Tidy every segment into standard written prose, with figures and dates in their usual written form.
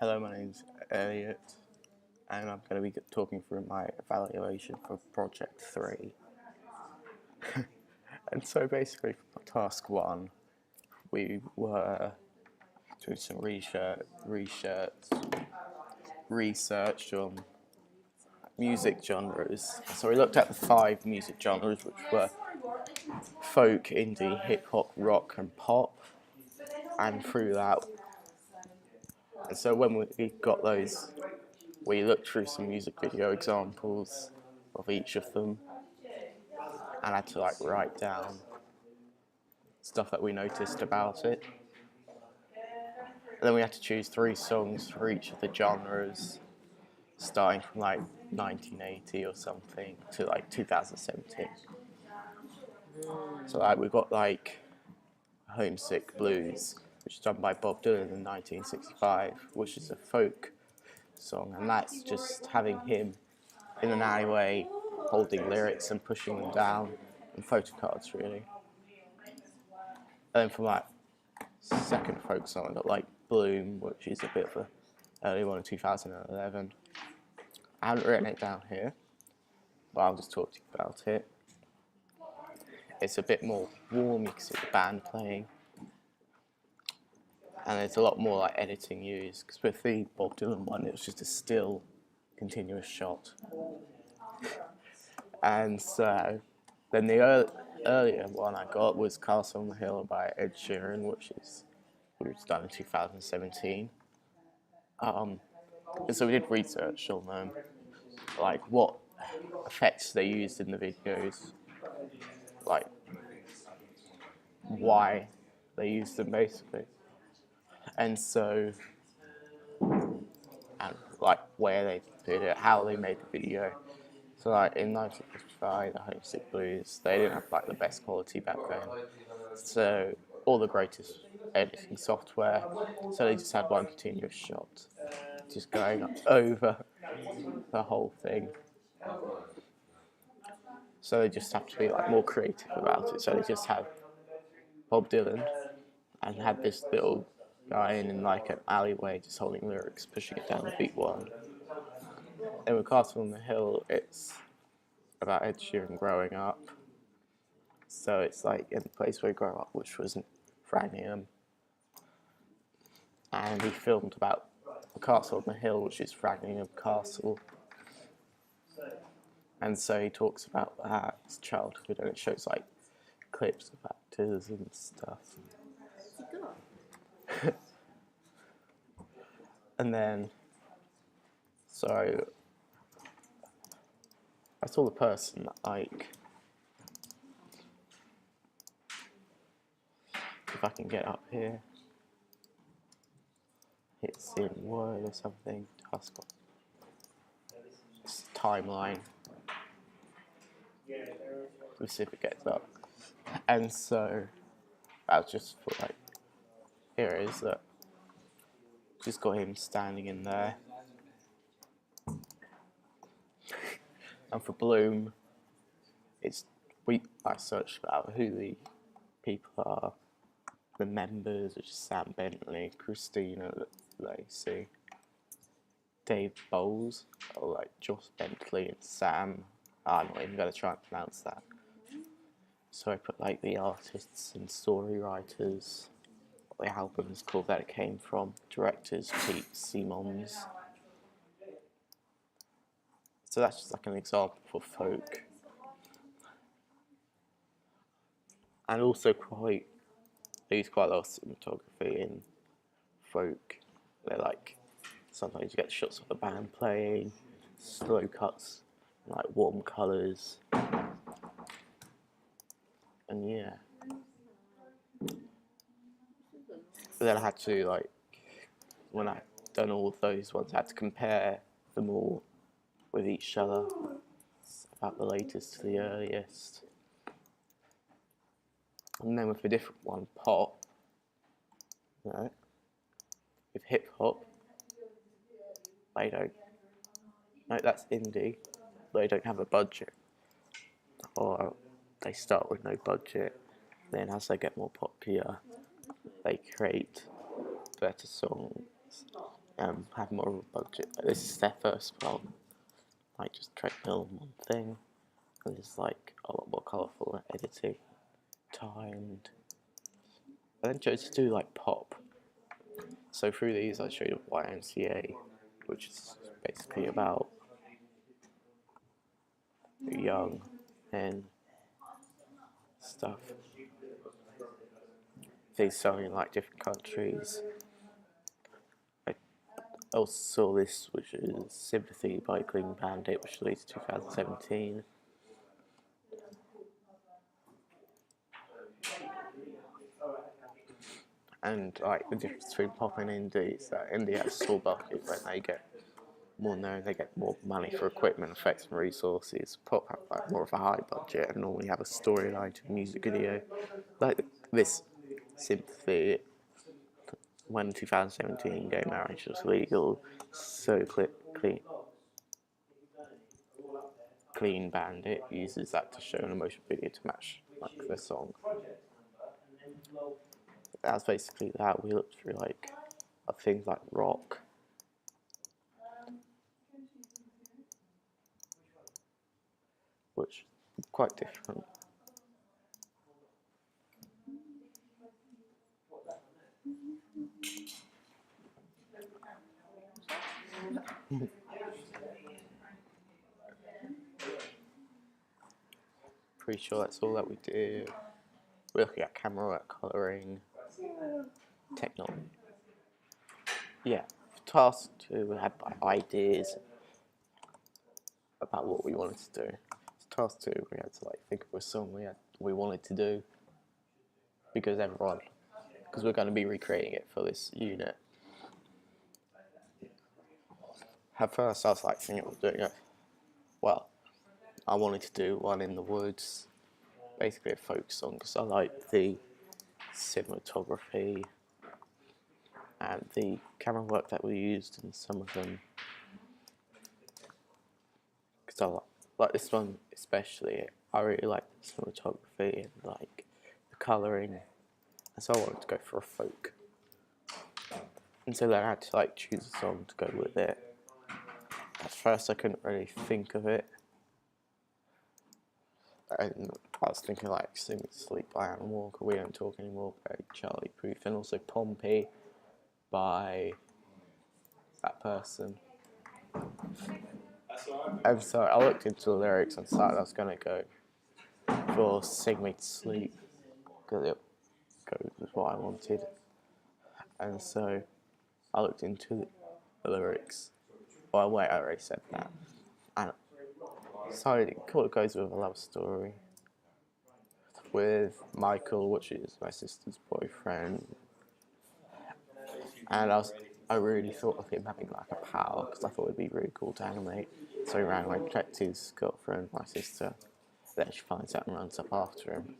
Hello, my name's Elliot, and I'm going to be talking through my evaluation for Project 3. And so basically, for task 1, we were doing some research on music genres. So we looked at the 5 music genres, which were folk, indie, hip-hop, rock, and pop. And through that, and so when we got those, we looked through some music video examples of each of them, and had to write down stuff that we noticed about it. And then we had to choose 3 songs for each of the genres, starting from 1980 or something to 2017. So we got Homesick Blues, which is done by Bob Dylan in 1965, which is a folk song, and that's just having him in an alleyway holding lyrics and pushing them down, and photo cards really. And then from second folk song, I got Bloom, which is a bit of an early one in 2011. I haven't written it down here, but I'll just talk to you about it. It's a bit more warm, you can see the band playing, and there's a lot more editing used, because with the Bob Dylan one it was just a still, continuous shot. And so, then the earlier one I got was Castle on the Hill by Ed Sheeran, which was done in 2017. And so we did research on them, what effects they used in the videos, why they used them basically, and so, and where they did it, how they made the video. So in 1955, the Homesick Blues, they didn't have the best quality back then, so all the greatest editing software, so they just had one continuous shot, just going over the whole thing. So they just have to be more creative about it. So they just have Bob Dylan and had this little guy in an alleyway just holding lyrics, pushing it down the beat one. And with Castle on the Hill, it's about Ed Sheeran growing up. So it's in the place where he grew up, which was in Framingham. And he filmed about the Castle on the Hill, which is Framingham Castle. And so he talks about his childhood, and it shows clips of actors and stuff. And then, so I saw the person if I can get up here, it's in Word or something, it's timeline. Let's see if it gets up. And so I was just here it is, just got him standing in there. And for Bloom, I searched about who the people are, the members, which is Sam Bentley, Christina Lacey, Dave Bowles, or Joss Bentley and Sam. I'm not even going to try and pronounce that. So I put the artists and story writers, what the album is called that it came from, directors Pete Simmons. So that's just an example for folk. And also they use quite a lot of cinematography in folk. They're sometimes you get shots of the band playing, slow cuts, warm colours. And yeah. But then I had to when I'd done all of those ones, I had to compare them all with each other, about the latest to the earliest. And then with a different one, pop, with hip hop, that's indie, they don't have a budget, or they start with no budget, then as they get more popular, they create better songs have more of a budget. This is their first film, like just treadmill one thing, and it's like a lot more colourful editing, timed. I then chose to do like pop. So through these I showed YMCA, which is basically about young and stuff. They sung in like different countries. I also saw this, which is Sympathy by Clean Bandit, which was released in 2017. And like the difference between pop and indie is that indie has a small bucket when they get more known, they get more money for equipment, effects, and resources. Pop have like more of a high budget and normally have a storyline to the music video. Like this Sympathy, when 2017 gay marriage was legal, so Clean Bandit uses that to show an emotion video to match like the song. That's basically that. We looked through like things like rock, which is quite different. Pretty sure that's all that we did. We're looking at camera work, colouring, technology. Yeah, task 2 we had ideas about what we wanted to do. Task 2 we had to like think of a song we wanted to do because we're going to be recreating it for this unit. At first I was like thinking of doing it. Well, I wanted to do one in the woods, basically a folk song, because I like the cinematography and the camera work that we used in some of them. Because I like this one especially. I really like the cinematography and like the colouring, and so I wanted to go for a folk. And so then I had to like choose a song to go with it. At first I couldn't really think of it. And I was thinking like Sing Sleep by Alan Walker, We Don't Talk Anymore by Charlie Puth, and also Pompey by that person. And so I looked into the lyrics and decided I was going to go for Sing Me to Sleep, because it goes with what I wanted. And so I looked into the lyrics. Well, wait, I already said that. And so it goes with a love story with Michael, which is my sister's boyfriend. And I really thought of him having like a power, because I thought it'd be really cool to animate. So he ran away, protected his girlfriend, my sister. Then she finds out and runs up after him.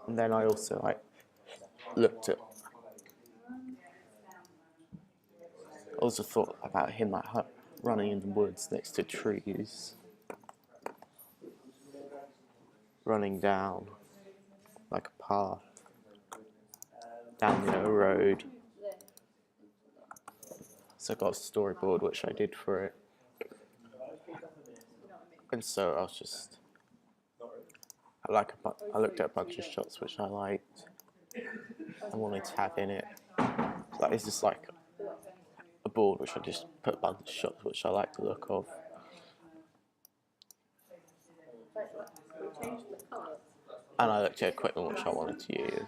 And then I also like looked at. Also thought about him like running in the woods next to trees, running down like a path, down a road. So I got a storyboard which I did for it. And so I was just, I looked at a bunch of shots which I liked and wanted to have in it. So it's just like a board which I just put a bunch of shots which I like the look of. And I looked at equipment which I wanted to use.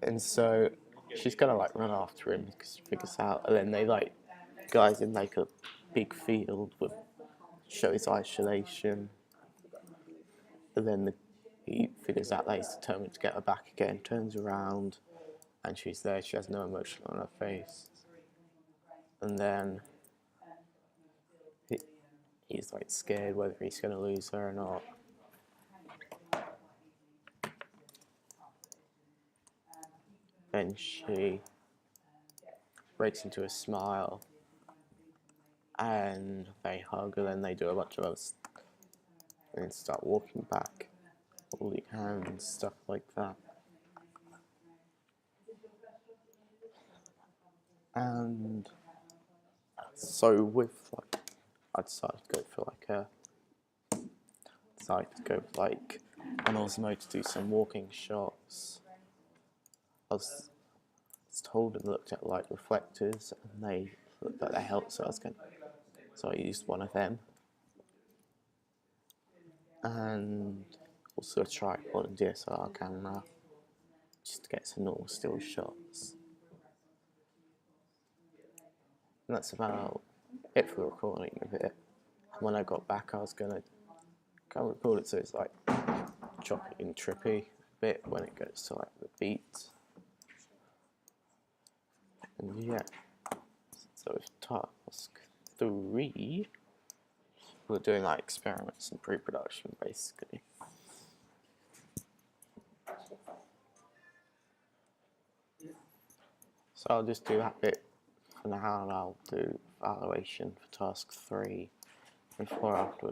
And so she's gonna like run after him because she figures out, and then they like guys in like a big field with show his isolation. And then he figures out that he's determined to get her back again, turns around, and she's there. She has no emotion on her face. And then he's like scared whether he's gonna lose her or not. Then she breaks into a smile, and they hug, and then they do a bunch of other stuff, and start walking back, holding hands, stuff like that. And so with like, I decided to go for like an Osmo to do some walking shots. I was told and looked at like reflectors, and they looked like they helped, so I used one of them, and also a tripod and DSLR camera just to get some normal still shots. And that's about it for the recording of it. When I got back, I was gonna go record it so it's like choppy and trippy a bit when it goes to like the beats. And yeah, so with task 3, we're doing like experiments and pre-production basically. So I'll just do that bit for now, and I'll do evaluation for task 3 and 4 afterwards.